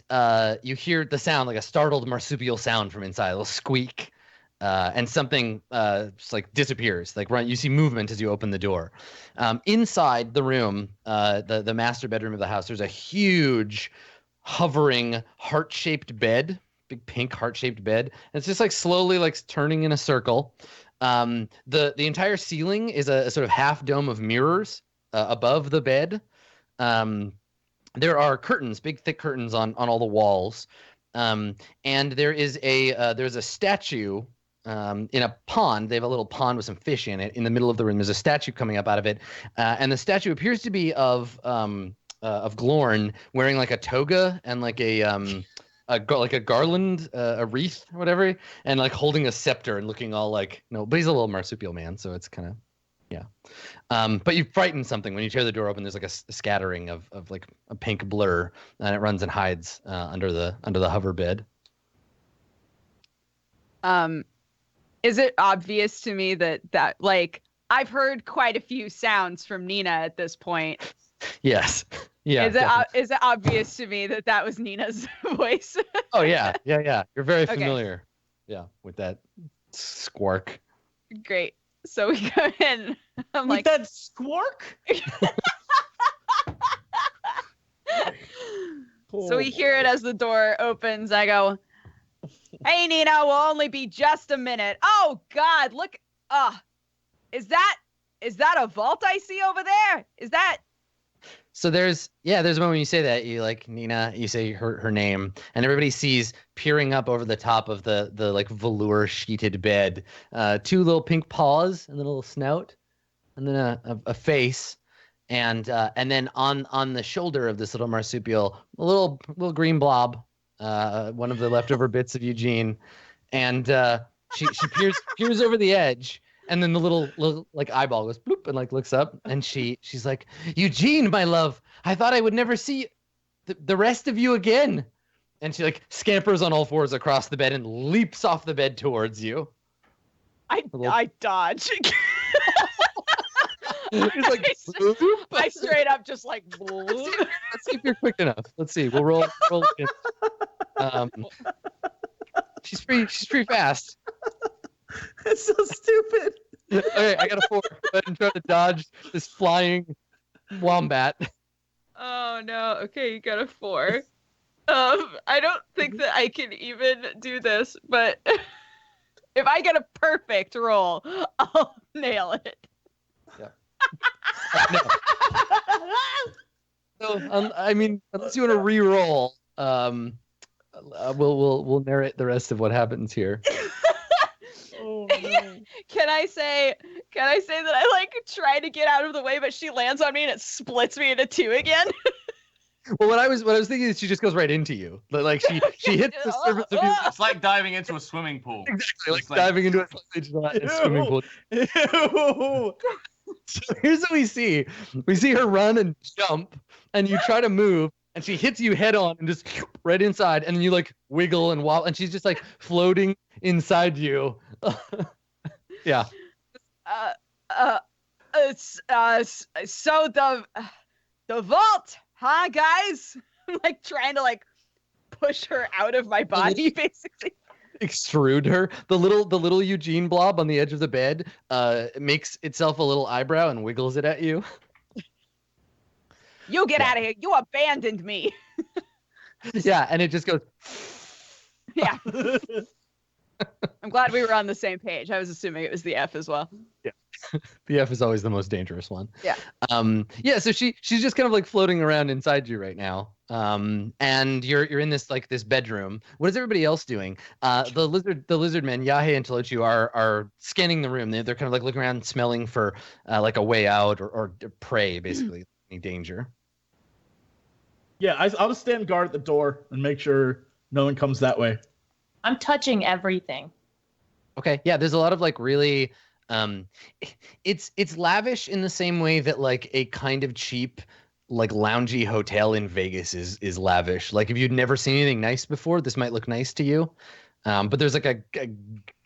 [SPEAKER 1] you hear the sound, like a startled marsupial sound from inside, a little squeak, and something just like disappears. Like you see movement as you open the door. Inside the room, the master bedroom of the house, there's a huge, hovering, heart-shaped bed, big pink heart-shaped bed. And it's just like slowly like turning in a circle. The entire ceiling is a sort of half dome of mirrors above the bed. There are curtains, big thick curtains on all the walls, and there's a statue in a pond. They have a little pond with some fish in it. In the middle of the room, there's a statue coming up out of it, and the statue appears to be of Glorn wearing like a toga and like a garland, a wreath, or whatever, and like holding a scepter and looking all like but he's a little marsupial man, so it's kind of. Yeah. But you frighten something when you tear the door open. There's like a scattering of like a pink blur, and it runs and hides under the hover bed.
[SPEAKER 3] Is it obvious to me that like I've heard quite a few sounds from Nina at this point?
[SPEAKER 1] Yes. Yeah.
[SPEAKER 3] Is it obvious to me that was Nina's voice?
[SPEAKER 1] Oh yeah. You're very familiar. Yeah, with that squark.
[SPEAKER 3] Great. So we go in. I'm
[SPEAKER 4] with
[SPEAKER 3] like
[SPEAKER 4] that squark.
[SPEAKER 3] So we hear it as the door opens. I go, "Hey Nina, we'll only be just a minute." Oh God, look! Is that a vault I see over there? Is that?
[SPEAKER 1] So there's a moment when you say that, you like Nina, you say her name, and everybody sees peering up over the top of the like velour sheeted bed, 2 little pink paws and a little snout, and then a face, and then on the shoulder of this little marsupial, a little green blob, one of the leftover bits of Eugene, and she peers over the edge. And then the little like eyeball goes bloop and like looks up, and she's like, "Eugene, my love, I thought I would never see the rest of you again." And she like scampers on all fours across the bed and leaps off the bed towards you.
[SPEAKER 3] I dodge.
[SPEAKER 1] He's like,
[SPEAKER 3] I straight up just like.
[SPEAKER 1] Let's see if you're quick enough. Let's see. We'll roll. Again. She's pretty fast.
[SPEAKER 4] It's so stupid.
[SPEAKER 1] Okay, I got a 4. Go ahead and try to dodge this flying wombat.
[SPEAKER 3] Oh no. Okay, you got a 4. I don't think that I can even do this, but if I get a perfect roll, I'll nail it.
[SPEAKER 1] Yeah. No. So, I mean, unless you want to re-roll, we'll narrate the rest of what happens here.
[SPEAKER 4] Oh, no.
[SPEAKER 3] Can I say that I like try to get out of the way, but she lands on me and it splits me into 2 again?
[SPEAKER 1] Well, what I was thinking is she just goes right into you. Like she hits the surface of you.
[SPEAKER 2] It's like diving into a swimming pool.
[SPEAKER 1] Exactly, like
[SPEAKER 2] It's like-
[SPEAKER 1] diving into a swimming pool.
[SPEAKER 4] Ew.
[SPEAKER 1] So here's what we see. We see her run and jump, and you try to move, and she hits you head on and just right inside, and then you like wiggle and wobble, and she's just like floating inside you. Yeah.
[SPEAKER 3] So the vault, huh, guys? I'm like trying to like push her out of my body, basically.
[SPEAKER 1] Extrude her. The little Eugene blob on the edge of the bed makes itself a little eyebrow and wiggles it at you.
[SPEAKER 3] You get out of here. You abandoned me.
[SPEAKER 1] Yeah, and it just goes.
[SPEAKER 3] Yeah. I'm glad we were on the same page. I was assuming it was the F as well.
[SPEAKER 1] Yeah. The F is always the most dangerous one.
[SPEAKER 3] Yeah.
[SPEAKER 1] Yeah, so she's just kind of like floating around inside you right now. And you're in this bedroom. What is everybody else doing? The lizard men, Yahe and Talochu, are scanning the room. They're kind of like looking around, smelling for like a way out or prey, basically, any danger.
[SPEAKER 4] Yeah, I'll just stand guard at the door and make sure no one comes that way.
[SPEAKER 5] I'm touching everything.
[SPEAKER 1] Okay, yeah, there's a lot of like really it's lavish in the same way that like a kind of cheap like loungy hotel in Vegas is lavish. Like if you'd never seen anything nice before, this might look nice to you. But there's like a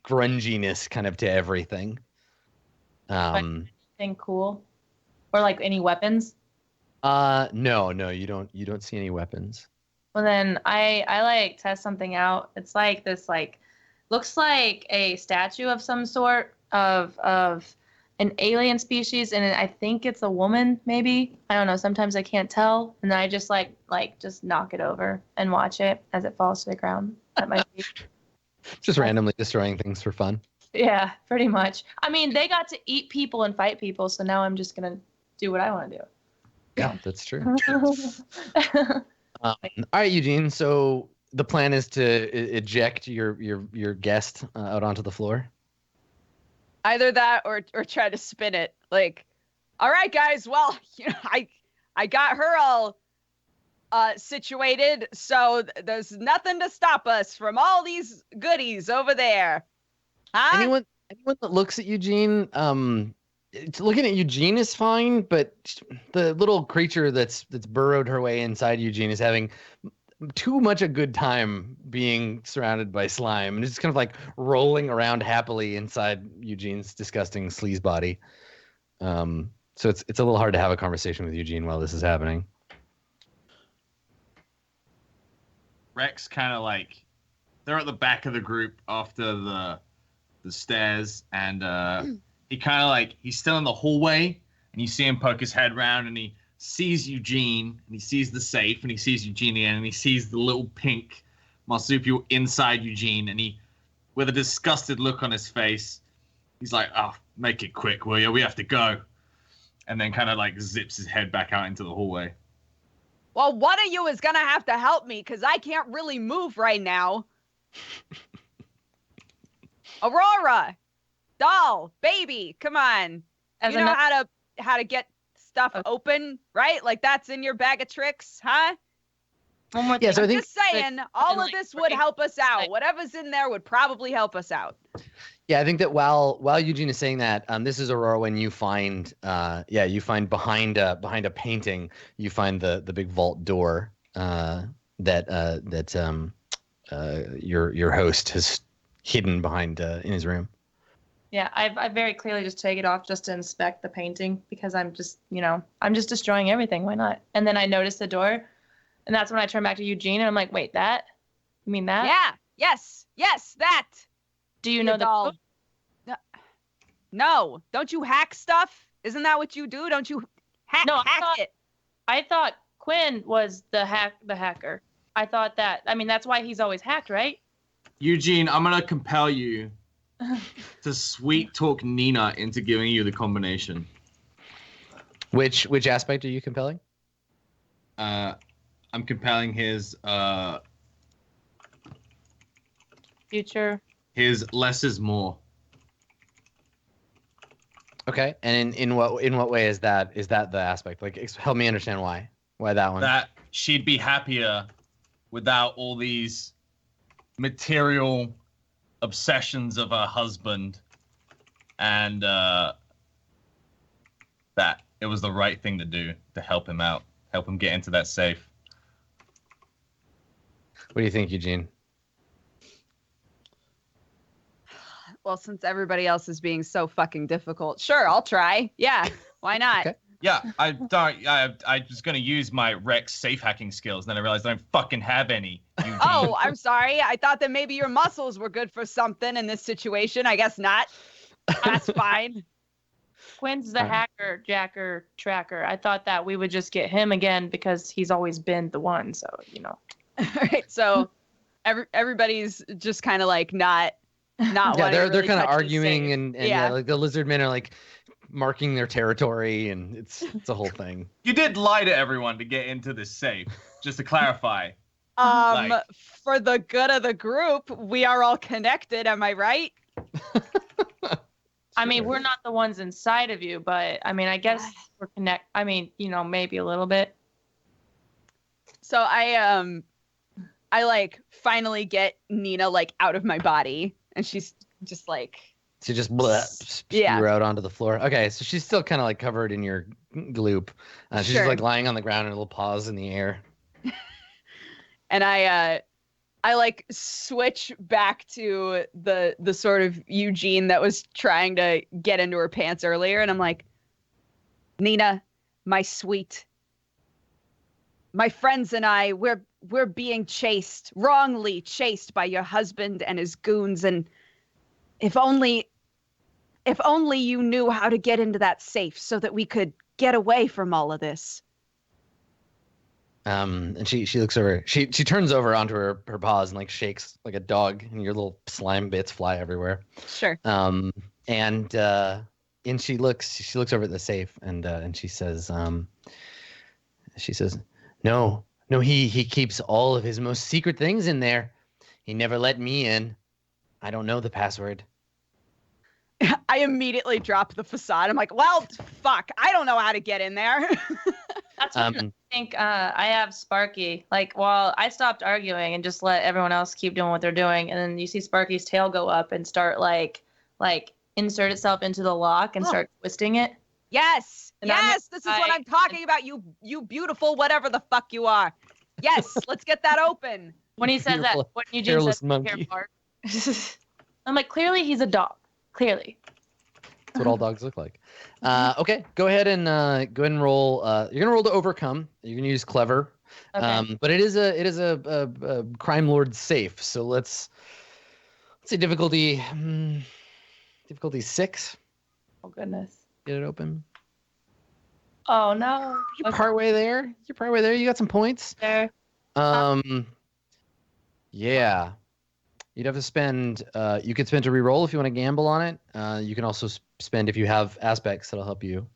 [SPEAKER 1] grunginess kind of to everything.
[SPEAKER 5] Anything cool? Or like any weapons?
[SPEAKER 1] No, you don't see any weapons.
[SPEAKER 5] Well, then I like test something out. It's like this, like, looks like a statue of some sort of an alien species, and I think it's a woman, maybe. I don't know. Sometimes I can't tell, and then I just like just knock it over and watch it as it falls to the ground at my feet.
[SPEAKER 1] Just randomly destroying things for fun.
[SPEAKER 5] Yeah, pretty much. I mean, they got to eat people and fight people, so now I'm just gonna do what I want to do.
[SPEAKER 1] Yeah, that's true. All right, Eugene. So the plan is to eject your guest out onto the floor.
[SPEAKER 3] Either that or try to spin it. Like, all right, guys. Well, I got her all situated, so there's nothing to stop us from all these goodies over there. Huh?
[SPEAKER 1] Anyone that looks at Eugene, looking at Eugene is fine, but the little creature that's burrowed her way inside Eugene is having too much a good time being surrounded by slime and it's just kind of like rolling around happily inside Eugene's disgusting sleaze body. So it's a little hard to have a conversation with Eugene while this is happening.
[SPEAKER 2] Rex kind of like they're at the back of the group after the stairs, and he kind of like he's still in the hallway, and you see him poke his head around, and he sees Eugene, and he sees the safe, and he sees Eugene again, and he sees the little pink marsupial inside Eugene, and he, with a disgusted look on his face, he's like, "Oh, make it quick, will you? We have to go," and then kind of like zips his head back out into the hallway.
[SPEAKER 3] Well, one of you is gonna have to help me because I can't really move right now. Aurora, doll, baby, come on.
[SPEAKER 5] As
[SPEAKER 3] You know how to get stuff open, right? Like that's in your bag of tricks, huh?
[SPEAKER 5] One more
[SPEAKER 1] Yeah,
[SPEAKER 5] thing.
[SPEAKER 1] so I
[SPEAKER 3] I'm
[SPEAKER 1] think
[SPEAKER 3] just saying, all of this would help us out.
[SPEAKER 5] like-
[SPEAKER 3] Whatever's in there would probably help us out.
[SPEAKER 1] Yeah, I think that while Eugene is saying that, this is Aurora when you find you find behind a painting, you find the big vault door that your host has hidden behind in his room.
[SPEAKER 5] Yeah, I very clearly just take it off just to inspect the painting because I'm just, I'm just destroying everything. Why not? And then I notice the door, and that's when I turn back to Eugene, and I'm like, wait, that? You mean that?
[SPEAKER 3] Yeah. Yes, that.
[SPEAKER 5] Do you know the
[SPEAKER 3] Doll.
[SPEAKER 5] code?
[SPEAKER 3] No. Don't you hack stuff? Isn't that what you do? Don't you hack it?
[SPEAKER 5] I thought Quinn was the hacker. I thought that. I mean, that's why he's always hacked, right?
[SPEAKER 2] Eugene, I'm gonna compel you to sweet talk Nina into giving you the combination.
[SPEAKER 1] Which aspect are you compelling?
[SPEAKER 2] I'm compelling his
[SPEAKER 5] Future.
[SPEAKER 2] his less is more.
[SPEAKER 1] Okay, and in what way is that the aspect? Like, help me understand why that one.
[SPEAKER 2] That she'd be happier without all these material obsessions of her husband, and that it was the right thing to do to help him out, help him get into that safe.
[SPEAKER 1] What do you think, Eugene?
[SPEAKER 3] Well, since everybody else is being so fucking difficult, sure, I'll try. Yeah, why not?
[SPEAKER 1] Okay.
[SPEAKER 2] Yeah, I was gonna use my Rex safe hacking skills, then I realized I don't fucking have any. Eugene.
[SPEAKER 3] Oh, I'm sorry. I thought that maybe your muscles were good for something in this situation. I guess not. That's fine.
[SPEAKER 5] Quinn's the hacker, jacker, tracker. I thought that we would just get him again because he's always been the one. So,
[SPEAKER 3] All right. So everybody's just kind of like not
[SPEAKER 1] Yeah,
[SPEAKER 3] wanting
[SPEAKER 1] they're
[SPEAKER 3] to really
[SPEAKER 1] kind of
[SPEAKER 3] touch the
[SPEAKER 1] arguing
[SPEAKER 3] safe.
[SPEAKER 1] and yeah, like the lizard men are like marking their territory, and it's a whole thing.
[SPEAKER 2] You did lie to everyone to get into this safe, just to clarify.
[SPEAKER 3] For the good of the group, we are all connected. Am I right?
[SPEAKER 5] I mean, we're not the ones inside of you, but I mean, I guess we're I mean, maybe a little bit.
[SPEAKER 3] So I like finally get Nina like out of my body, and she's just like.
[SPEAKER 1] So just spew her out onto the floor. Okay, so she's still kind of like covered in your gloop. She's just like lying on the ground and a little paws in the air.
[SPEAKER 3] And I like switch back to the sort of Eugene that was trying to get into her pants earlier, and I'm like, Nina, my sweet, my friends and I, we're being wrongly chased by your husband and his goons, and if only you knew how to get into that safe so that we could get away from all of this.
[SPEAKER 1] And she looks over. She turns over onto her paws and like shakes like a dog, and your little slime bits fly everywhere.
[SPEAKER 3] Sure.
[SPEAKER 1] And she looks over at the safe, and she says, no, he keeps all of his most secret things in there. He never let me in. I don't know the password.
[SPEAKER 3] I immediately drop the facade. I'm like, well, fuck, I don't know how to get in there.
[SPEAKER 5] That's what I think. I have Sparky. Like, while I stopped arguing and just let everyone else keep doing what they're doing, and then you see Sparky's tail go up and start like insert itself into the lock and start twisting it.
[SPEAKER 3] Yes, this is what I'm talking about. You beautiful, whatever the fuck you are. Yes, let's get that open.
[SPEAKER 5] When he says that, when Eugene says, monkey. I'm like, clearly he's a dog. Clearly.
[SPEAKER 1] That's what all dogs look like. Okay, go ahead and roll. You're gonna roll to overcome. You're gonna use clever. Okay. But it is a crime lord safe. So let's say difficulty 6.
[SPEAKER 5] Oh goodness.
[SPEAKER 1] Get it open.
[SPEAKER 5] Oh no.
[SPEAKER 1] You're partway there. You got some points.
[SPEAKER 5] There.
[SPEAKER 1] Yeah. You'd have to spend. You could spend to reroll if you want to gamble on it. You can also spend if you have aspects that'll help you.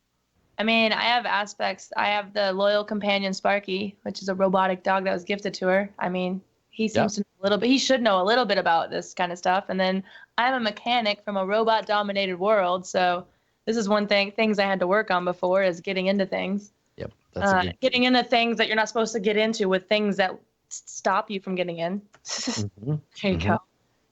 [SPEAKER 5] I mean, I have aspects. I have the loyal companion Sparky, which is a robotic dog that was gifted to her. I mean, he seems to know a little bit. He should know a little bit about this kind of stuff. And then I'm a mechanic from a robot-dominated world, so this is things I had to work on before is getting into things.
[SPEAKER 1] Yep. That's
[SPEAKER 5] getting into things that you're not supposed to get into with things that stop you from getting in. There you go.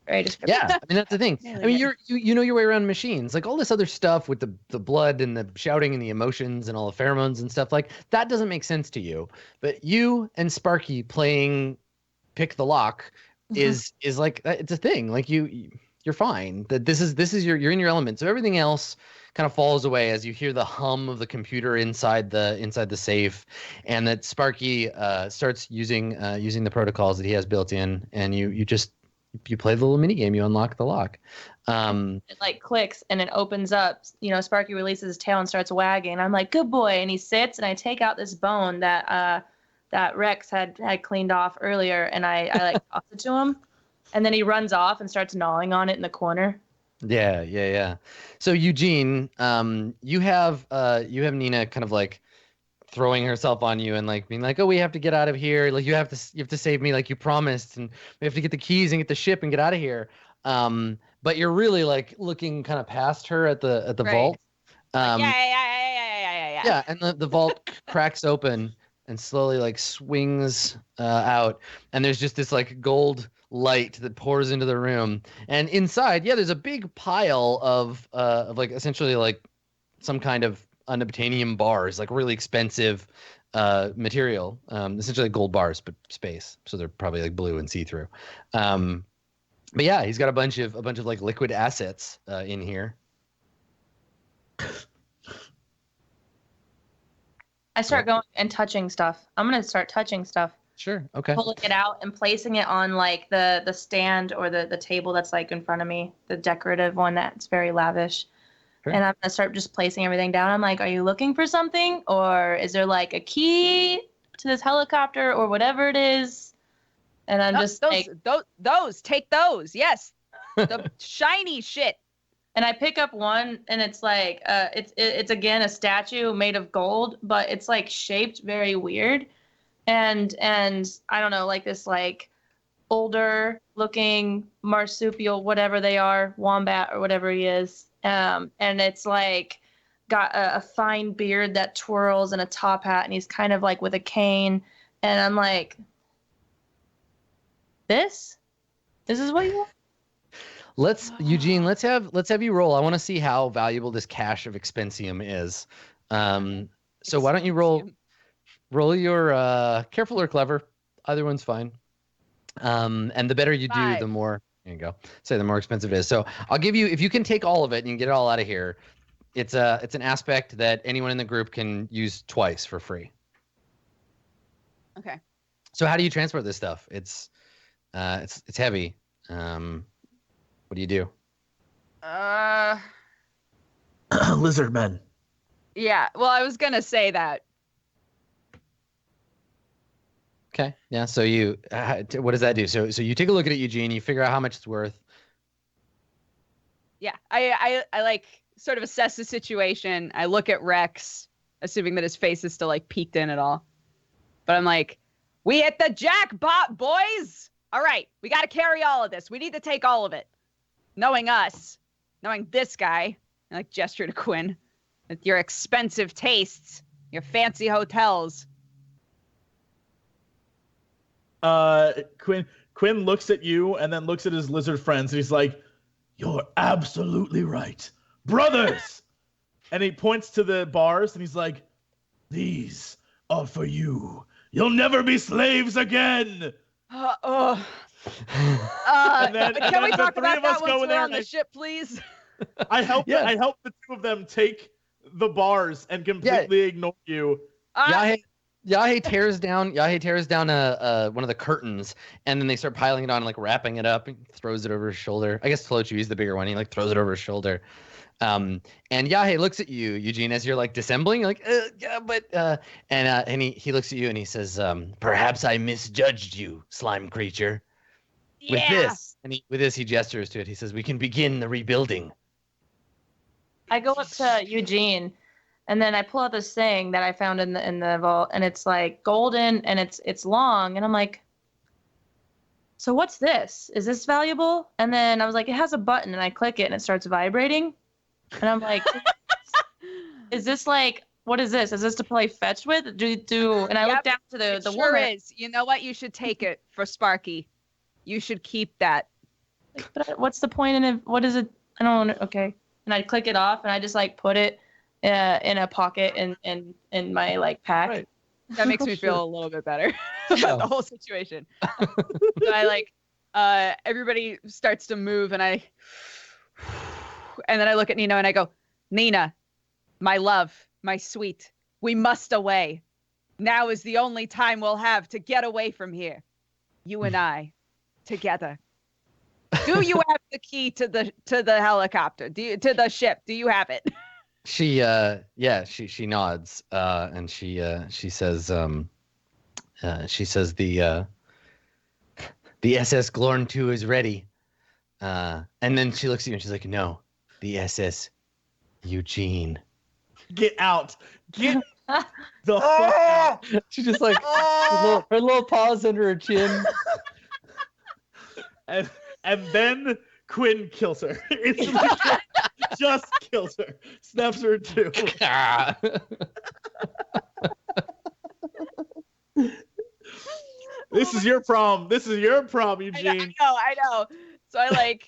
[SPEAKER 5] Very descriptive.
[SPEAKER 1] Yeah, I mean that's the thing. I mean you know your way around machines. Like all this other stuff with the blood and the shouting and the emotions and all the pheromones and stuff like that doesn't make sense to you. But you and Sparky playing pick the lock is like it's a thing. Like you you're fine. That this is you're in your element. So everything else kind of falls away as you hear the hum of the computer inside the safe, and that Sparky starts using the protocols that he has built in, and you play the little mini game. You unlock the lock.
[SPEAKER 5] It like clicks and it opens up. Sparky releases his tail and starts wagging. I'm like, good boy, and he sits, and I take out this bone that Rex had cleaned off earlier, and I like toss it to him, and then he runs off and starts gnawing on it in the corner.
[SPEAKER 1] Yeah. So Eugene, you have Nina kind of like throwing herself on you and like being like, oh, we have to get out of here. Like you have to save me, like you promised, and we have to get the keys and get the ship and get out of here. But you're really like looking kind of past her at the
[SPEAKER 3] Right.
[SPEAKER 1] vault.
[SPEAKER 3] Yeah.
[SPEAKER 1] Yeah, and the vault cracks open and slowly like swings out, and there's just this like gold light that pours into the room, and inside, there's a big pile of like essentially like some kind of unobtainium bars, like really expensive material, essentially gold bars but space, so they're probably like blue and see-through. But yeah, he's got a bunch of like liquid assets in here.
[SPEAKER 5] I start going and touching stuff. I'm gonna start touching stuff.
[SPEAKER 1] Sure. Okay.
[SPEAKER 5] Pulling it out and placing it on like the stand or the table that's like in front of me, the decorative one that's very lavish.
[SPEAKER 1] Sure.
[SPEAKER 5] And I'm gonna start just placing everything down. I'm like, are you looking for something, or is there like a key to this helicopter or whatever it is? And I'm just like,
[SPEAKER 3] take those. Yes, the shiny shit.
[SPEAKER 5] and I pick up one, and it's like it's again a statue made of gold, but it's like shaped very weird. And I don't know, like this like older looking marsupial, whatever they are, wombat or whatever he is. And it's like got a fine beard that twirls and a top hat, and he's kind of like with a cane. And I'm like, this is what you want?
[SPEAKER 1] Eugene, let's have you roll. I want to see how valuable this cache of expensium is. So why don't you roll your careful or clever? Either one's fine. And the better you do,
[SPEAKER 3] 5.
[SPEAKER 1] the more there you go. Say the more expensive it is. So I'll give you, if you can take all of it and you can get it all out of here, it's an aspect that anyone in the group can use twice for free.
[SPEAKER 3] Okay.
[SPEAKER 1] So how do you transport this stuff? It's heavy. What do you do?
[SPEAKER 4] Lizard men.
[SPEAKER 3] Yeah. Well, I was gonna say that.
[SPEAKER 1] Okay. Yeah. So you, what does that do? So you take a look at it, Eugene. You figure out how much it's worth.
[SPEAKER 3] Yeah. I like sort of assess the situation. I look at Rex, assuming that his face is still like peeked in at all. But I'm like, we hit the jackpot, boys. All right, we got to carry all of this. We need to take all of it. Knowing us, knowing this guy, I like gesture to Quinn, with your expensive tastes, your fancy hotels.
[SPEAKER 4] Quinn looks at you and then looks at his lizard friends, and he's like, "You're absolutely right, brothers." And he points to the bars, and he's like, "These are for you. You'll never be slaves again."
[SPEAKER 3] And
[SPEAKER 4] then
[SPEAKER 3] can we
[SPEAKER 4] the
[SPEAKER 3] talk
[SPEAKER 4] three
[SPEAKER 3] about
[SPEAKER 4] of us
[SPEAKER 3] that
[SPEAKER 4] go
[SPEAKER 3] once
[SPEAKER 4] in
[SPEAKER 3] we're
[SPEAKER 4] there
[SPEAKER 3] on the
[SPEAKER 4] and-
[SPEAKER 3] ship, please?
[SPEAKER 4] I help
[SPEAKER 1] Yeah.
[SPEAKER 4] the two of them take the bars and completely ignore you.
[SPEAKER 1] Yahe tears down one of the curtains, and then they start piling it on, like wrapping it up, and throws it over his shoulder. I guess Tolochu, he's the bigger one. He like throws it over his shoulder. And Yahe looks at you, Eugene, as you're like dissembling. You're like, yeah, but and he looks at you and he says, "Perhaps I misjudged you, slime creature." With this, he gestures to it. He says, "We can begin the rebuilding."
[SPEAKER 5] I go up to Eugene, and then I pull out this thing that I found in the vault, and it's like golden and it's long, and I'm like, so what's this? Is this valuable? And then I was like, it has a button, and I click it and it starts vibrating, and I'm like, is this like, what is this? Is this to play fetch with? And I look down to the
[SPEAKER 3] sure
[SPEAKER 5] woman.
[SPEAKER 3] is. You know what? You should take it for Sparky. You should keep that.
[SPEAKER 5] But what's the point in it? What is it? I don't know. Okay. And I click it off, and I just like put it in a pocket in my like pack.
[SPEAKER 1] Right.
[SPEAKER 3] That makes me feel a little bit better about the whole situation. So I like everybody starts to move, and then I look at Nina and I go, Nina, my love, my sweet, we must away. Now is the only time we'll have to get away from here. You and I, together. Do you have the key to the helicopter? To the ship? Do you have it?
[SPEAKER 1] She nods, and she says the SS Glorn 2 is ready. And then she looks at you and she's like, no, the SS Eugene.
[SPEAKER 4] Get out. Get the fuck out.
[SPEAKER 1] She just like her little paws under her chin.
[SPEAKER 4] And then Quinn kills her. Instantly just kills her. Snaps her too. This is your prom. This is your prom, Eugene.
[SPEAKER 3] I know. So I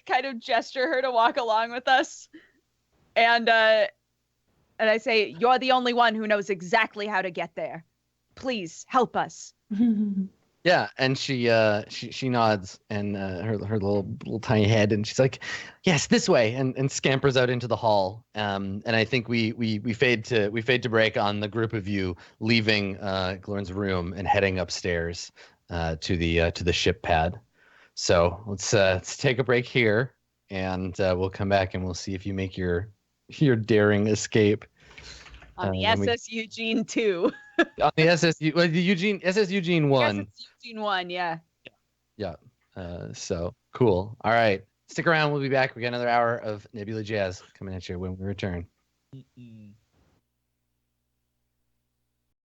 [SPEAKER 3] kind of gesture her to walk along with us. And I say, you're the only one who knows exactly how to get there. Please help us.
[SPEAKER 1] Yeah, and she nods, and her little tiny head, and she's like, yes, this way, and scampers out into the hall. And I think we fade to break on the group of you leaving Glorn's room and heading upstairs to the ship pad. So let's take a break here, and we'll come back and we'll see if you make your daring escape
[SPEAKER 3] on the SS Eugene 2.
[SPEAKER 1] On the SS Eugene 1.
[SPEAKER 3] SS Eugene 1, yeah.
[SPEAKER 1] Yeah. So cool. All right. Stick around. We'll be back. We got another hour of Nebula Jazz coming at you when we return.
[SPEAKER 4] Mm-mm.